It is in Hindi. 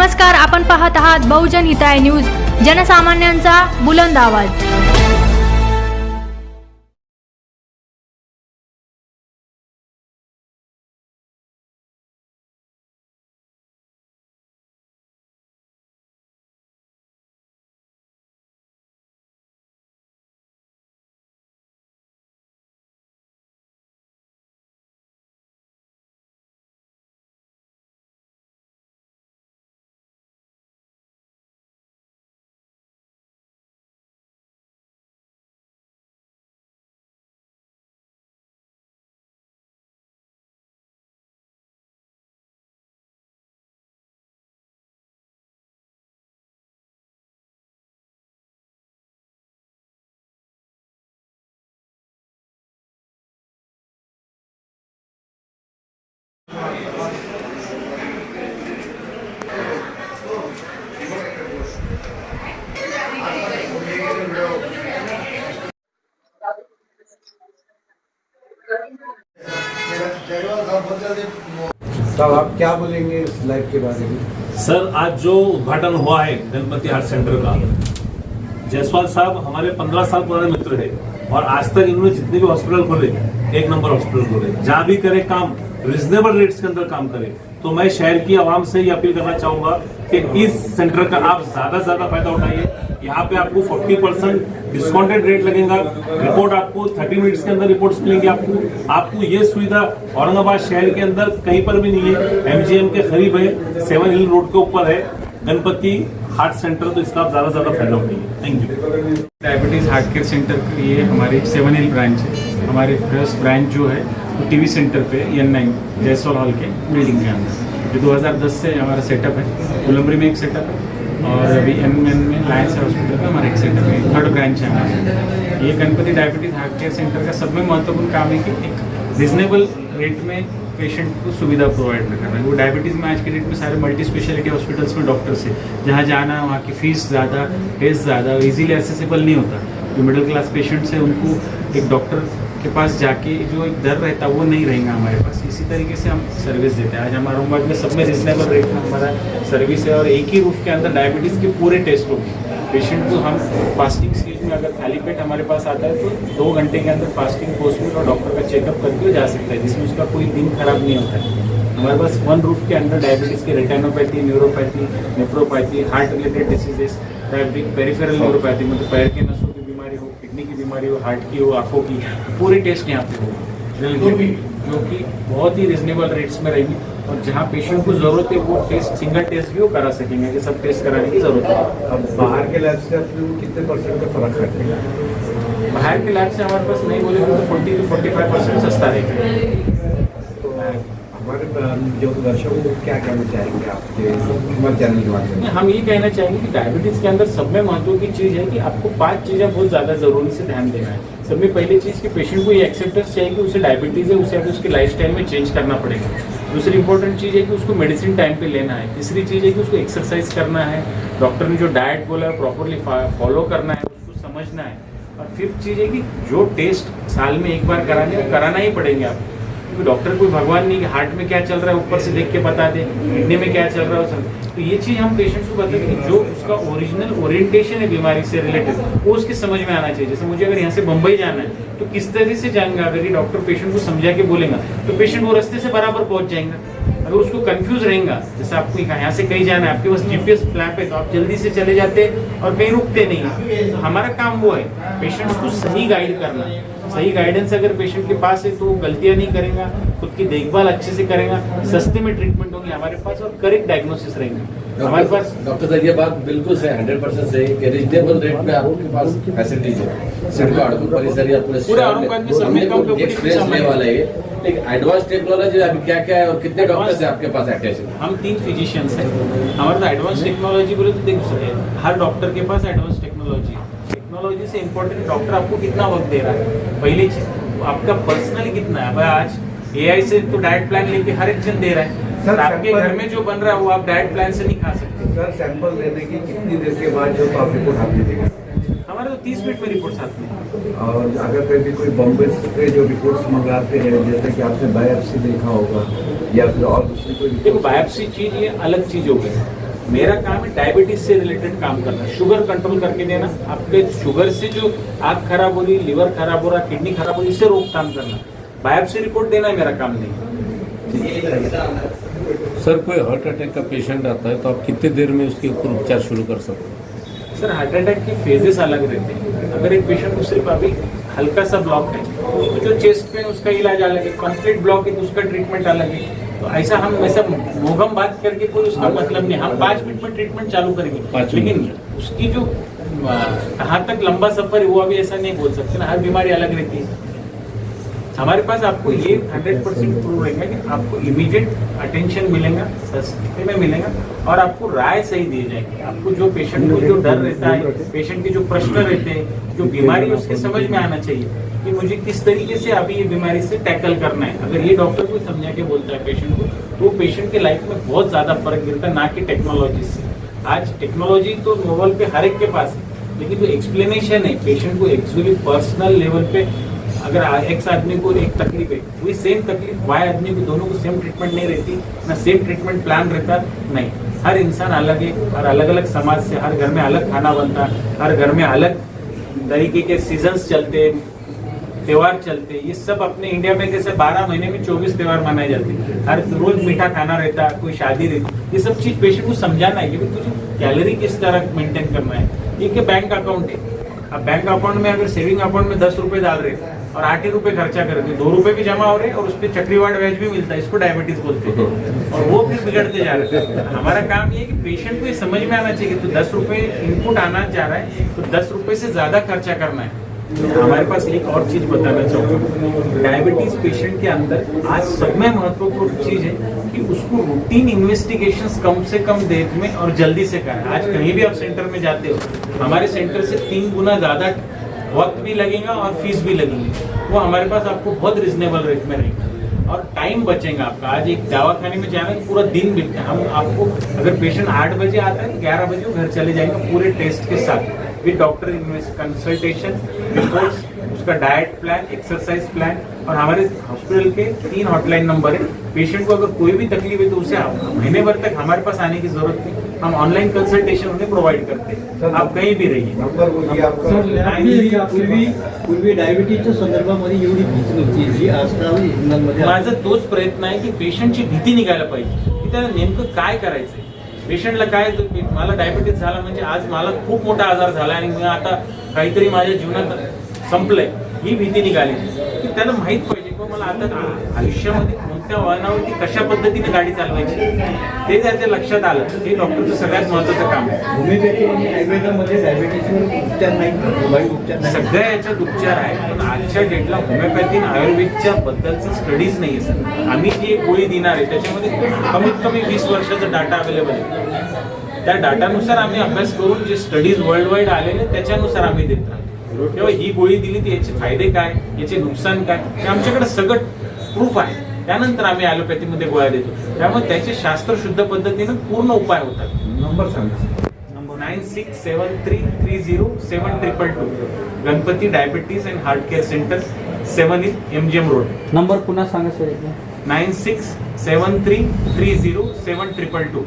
नमस्कार, आपण पाहत आहात बहुजन हिताय न्यूज, जनसामान्यांचा बुलंद आवाज। तो आप क्या बोलेंगे इस लाइव के बारे में? सर, आज जो उद्घाटन हुआ है गणपति हार्ट सेंटर का, जायसवाल साहब हमारे 15 साल पुराने मित्र है और आज तक इन्होंने जितने भी हॉस्पिटल खोले, एक नंबर हॉस्पिटल खोले, जहाँ भी करे काम रिजनेबल रेट्स के अंदर काम करे। तो मैं शहर की आवाम से ये अपील करना चाहूंगा कि इस सेंटर का आप ज्यादा से ज्यादा फायदा उठाइए। यहाँ पे आपको 40% डिस्काउंटेड रेट लगेगा। रिपोर्ट आपको 30 मिनट्स के अंदर रिपोर्ट्स मिलेंगी। आपको ये सुविधा औरंगाबाद शहर के अंदर कहीं पर भी नहीं है। MGM के करीब है, 7 हिल रोड के ऊपर है गणपति हार्ट सेंटर, तो इसका आप ज्यादा से ज्यादा फायदा उठाइए। Thank you. Diabetes heart care centre के लिए हमारी 7 हिल ब्रांच है। हमारे फर्स्ट ब्रांच जो है वो टीवी सेंटर पे N9 जायसवाल हॉल के बिल्डिंग के अंदर, जो 2010 से हमारा सेटअप है। कोलंबरी में एक सेटअप है और अभी N9 में लायंस हॉस्पिटल में हमारा एक सेटअप है, थर्ड ब्रांच है हमारा। ये Ganpati diabetes heart care centre का सब में महत्वपूर्ण काम है कि एक रिजनेबल रेट में पेशेंट को सुविधा प्रोवाइड करना है। वो डायबिटीज़ में आज के डेट में सारे मल्टी स्पेशलिटी हॉस्पिटल्स में डॉक्टर्स है, जहाँ जाना है वहाँ की फीस ज़्यादा, टेस्ट ज़्यादा, इजीली एक्सेसिबल नहीं होता। जो मिडिल क्लास पेशेंट्स है उनको एक डॉक्टर के पास जाके जो एक डर रहता है वो नहीं रहेगा हमारे पास। इसी तरीके से हम सर्विस देते हैं। आज हमारे औरंगाबाद में सब में रिजनेबल रेट में हमारा सर्विस है और एक ही रूफ के अंदर डायबिटीज़ के पूरे टेस्ट होगी। पेशेंट को हम फास्टिंग स्टेज में अगर खाली पेट हमारे पास आता है तो 2 घंटे के अंदर फास्टिंग पोस्टमेंट और डॉक्टर का चेकअप करके जा सकता है, जिसमें उसका कोई दिन खराब नहीं होता है। हमारे पास 1 रूफ के अंदर डायबिटीज़ की retinopathy, neuropathy, nephropathy, heart related diseases, diabetic peripheral neuropathy मतलब पैर के नसों की बीमारी हो, किडनी की बीमारी हो, हार्ट की हो, आँखों की, पूरी टेस्ट यहाँ पे होगी, जो कि बहुत ही रिजनेबल रेट्स में रहेगी। और जहाँ पेशेंट को जरूरत है वो टेस्ट, सिंगल टेस्ट भी वो करा सकेंगे, कि सब टेस्ट कराने की जरूरत है। अब बाहर के लैब से अपने कितने % का फर्क रखेगा? बाहर के लैब से हमारे पास नहीं बोले तो 40 to 45% सस्ता रहेगा। हमारे जो दर्शकों को क्या कहना चाहेंगे आपके हमारे चैनल के माध्यम से? हम ये कहना चाहेंगे कि डायबिटीज़ के अंदर सब में महत्व की चीज़ है कि आपको 5 चीज़ें बहुत ज़्यादा ज़रूरी से ध्यान देना है। सब में पहली चीज़ कि पेशेंट को ये एक्सेप्टेंस चाहिए कि उसे डायबिटीज़ है, उसे अभी उसके लाइफस्टाइल में चेंज करना पड़ेगा। दूसरी इंपॉर्टेंट चीज़ है कि उसको मेडिसिन टाइम पे लेना है। तीसरी चीज़ है कि उसको एक्सरसाइज करना है, डॉक्टर ने जो डाइट बोला है प्रॉपरली फॉलो करना है, उसको समझना है। और 5th चीज़ है कि जो टेस्ट साल में एक बार कराने वो कराना ही पड़ेंगे आपको, क्योंकि डॉक्टर कोई भगवान नहीं कि हार्ट में क्या चल रहा है ऊपर से देख के बता दे, किडनी में क्या चल रहा है। तो ये चीज़ हम पेशेंट्स को बताते हैं कि जो उसका ओरिजिनल ओरिएंटेशन है बीमारी से रिलेटेड वो उसके समझ में आना चाहिए। जैसे मुझे अगर यहाँ से मुंबई जाना है तो किस तरह से जाएंगे, अगर ये डॉक्टर पेशेंट को समझा के बोलेगा तो पेशेंट वो रास्ते से बराबर पहुँच जाएगा। अगर उसको कंफ्यूज रहेगा, जैसे आपको यहाँ से कहीं जाना है, आपके पास GPS मैप है तो आप जल्दी से चले जाते और कहीं रुकते नहीं। तो हमारा काम वो है पेशेंट्स को सही गाइड करना। सही गाइडेंस अगर पेशेंट के पास है तो वो गलतियां नहीं करेगा, खुद की देखभाल अच्छे से करेगा, सस्ते में ट्रीटमेंट होगी हमारे पास और करेक्ट डायग्नोसिस रहेंगे हमारे पास। डॉक्टर साहब ये बात बिल्कुल सही, 100% सही कि रिजनेबल रेट में आपके पास फैसिलिटीज है। सिर्फ आड़ू परिसर या पूरे औरंगाबाद में सब में कम एक्सपीरियंस लेने वाला है। लेकिन एडवांस टेक्नोलॉजी अभी क्या क्या है और कितने डॉक्टर्स हैं आपके पास अटैच है? हम 3 फिजिशियंस हैं हमारे। तो एडवांस टेक्नोलॉजी बोले तो देखिए हर डॉक्टर के पास एडवांस टेक्नोलॉजी है। टेक्नोलॉजी से इम्पोर्टेंट डॉक्टर आपको कितना वक्त दे रहा है, पहली चीज आपका पर्सनली कितना है। भाई आज AI से तो डाइट प्लान लेके हर एक जन दे रहा है सर, आपके घर में जो बन रहा है वो आप डाइट प्लान से नहीं खा सकते। सर सैंपल लेने की कितनी देर के बाद जो तो आप रिपोर्ट आप देंगे? हमारे तो 30 मिनट में रिपोर्ट आती है। और अगर कभी कोई बॉम्बे से जो रिपोर्ट्स मंगाते हैं, जैसे कि आपने बायोप्सी देखा होगा या फिर और दूसरी कोई, देखो बायोप्सी चीज ये अलग चीज हो गई। मेरा काम है डायबिटीज से रिलेटेड काम करना, शुगर कंट्रोल करके देना, आपके शुगर से जो आँख खराब हो रही, लिवर खराब हो रहा, किडनी खराब हो रही, इससे रोकथाम करना। बायोप्सी रिपोर्ट देना मेरा काम नहीं। सर कोई हार्ट अटैक का पेशेंट आता है तो आप कितने देर में उसके ऊपर उपचार शुरू कर सकते हैं? सर हार्ट अटैक के फेजेस अलग रहते हैं। अगर एक पेशेंट को सिर्फ अभी हल्का सा ब्लॉक है तो जो चेस्ट पेन उसका इलाज अलग है, कंप्लीट ब्लॉक है तो उसका ट्रीटमेंट अलग है। तो ऐसा हम वैसा मोगम बात करके कोई उसका मतलब नहीं, हम 5 मिनट में ट्रीटमेंट चालू करेंगे, 5 लेकिन मिनट। उसकी जो कहाँ तक लंबा सफर है वो अभी ऐसा नहीं बोल सकते ना, हर बीमारी अलग रहती है। हमारे पास आपको ये 100% प्रूव रहेगा कि आपको इमीडिएट अटेंशन मिलेगा, सस्ते में मिलेगा और आपको राय सही दी जाएगी। आपको जो पेशेंट को जो डर रहता है, पेशेंट के जो प्रश्न रहते हैं, जो बीमारी उसके समझ में आना चाहिए कि मुझे किस तरीके से अभी ये बीमारी से टैकल करना है। अगर ये डॉक्टर को समझा के बोलता है पेशेंट को, तो पेशेंट के लाइफ में बहुत ज्यादा फर्क गिरता है, ना कि टेक्नोलॉजी से। आज टेक्नोलॉजी तो नोवल पे हर एक के पास है, लेकिन जो एक्सप्लेनेशन है पेशेंट को एक्चुअली पर्सनल लेवल पे, अगर एक्स आदमी को एक तकलीफ है, वही सेम तकलीफ वाई आदमी को, दोनों को सेम ट्रीटमेंट नहीं रहती, ना सेम ट्रीटमेंट प्लान रहता, नहीं। हर इंसान अलग है और अलग अलग समाज से, हर घर में अलग खाना बनता है, हर घर में अलग तरीके के सीजन्स चलते, त्योहार चलते। ये सब अपने इंडिया में कैसे 12 महीने में 24 त्योहार मनाए जाते हैं, हर रोज मीठा खाना रहता है, कोई शादी रहती। ये सब चीज पेशेंट को समझाना है कि तुझे कैलोरी किस तरह मेंटेन करना है। एक बैंक अकाउंट है, अब बैंक अकाउंट में अगर सेविंग अकाउंट में 10 रुपए डाल रहे और 8 ही रुपए खर्चा कर रहे, 2 रुपए भी जमा हो रहे और उस पर चक्रवाढ़ ब्याज भी मिलता है, इसको डायबिटीज बोलते हैं और वो फिर बिगड़ते जा रहे हैं। हमारा काम ये है कि पेशेंट को ये समझ में आना चाहिए कि तो 10 रुपए इनपुट आना चाह रहा है तो 10 रुपए से ज्यादा खर्चा करना है। हमारे पास एक और चीज बताना चाहूँगा, डायबिटीज पेशेंट के अंदर आज सब में महत्वपूर्ण चीज है कि उसको रूटीन इन्वेस्टिगेशंस कम से कम देर में और जल्दी से करें। आज कहीं भी आप सेंटर में जाते हो, हमारे सेंटर से 3 गुना ज्यादा वक्त भी लगेगा और फीस भी लगेगी, वो हमारे पास आपको बहुत रिजनेबल रेट में रहेगा और टाइम बचेगा आपका। आज एक दवाखाने में जाना पूरा दिन मिलता है, हम आपको अगर पेशेंट 8 बजे आता है 11 बजे वो घर चले जाएंगे पूरे टेस्ट के साथ, विद डॉक्टर कंसल्टेशन, रिपोर्ट्स, उसका डाइट प्लान, एक्सरसाइज प्लान। और हमारे हॉस्पिटल के 3 हॉटलाइन नंबर है। पेशेंट को अगर कोई भी तकलीफ है तो उसे महीने भर तक हमारे पास आने की जरूरत नहीं, हम ऑनलाइन कंसल्टेशन उन्हें प्रोवाइड करते हैं, आप कहीं भी रहिए। नंबर बोलिए आपका। पूर्वी डायबिटीजच्या संदर्भामध्ये एवढी भीती नव्हती, जी आजकाल रुग्णांमध्ये माझा तोच प्रयत्न आहे की पेशंटची भीती निघायला पाहिजे की त्याला नेमकं काय करायचंय। पेशंटला काय, मला डायबिटीज झाला म्हणजे आज मला खूप मोठा आजार झाला आणि मी आता काहीतरी माझ्या जीवनात संपलंय, ही भीती निघाली की त्याला माहित पाहिजे की मला आता आयुष्यामध्ये कोणत्या वळणावरती कशा पद्धतीने गाडी चालवायची ते त्याच्या लक्षात आलं, हे डॉक्टरचं सगळ्यात महत्वाचं काम आहे। होमिओपॅथी आणि आयुर्वेदामध्ये डायबिटीजवर उपचार नाही, वाईट उपचार नाही, सगळ्या याच्यात उपचार आहे, पण आजच्या डेटला होमिओपॅथी आयुर्वेदच्या बद्दलचं स्टडीज नाही आहे सर। आम्ही जी एक गोळी देणार आहे त्याच्यामध्ये कमीत कमी 20 वर्षाचा डाटा अवेलेबल आहे, त्या डाटानुसार आम्ही अभ्यास करून जे स्टडीज वर्ल्ड वाईड आलेले त्याच्यानुसार आम्ही देत राहतो। तेव्हा ही गोळी दिली तर याचे फायदे काय, याचे नुकसान काय, हे आमच्याकडे सगळं प्रूफ आहे, त्यानंतर आम्ही ॲलोपॅथीमध्ये गोळ्या देतो, त्यामुळे त्याचे शास्त्रशुद्ध पद्धतीने पूर्ण उपाय होतात। Number Sanga. 9673307222 Ganpati diabetes and heart care centre 7 MGM road. Number पुन्हा सांगा सर एकदा। 9673307222।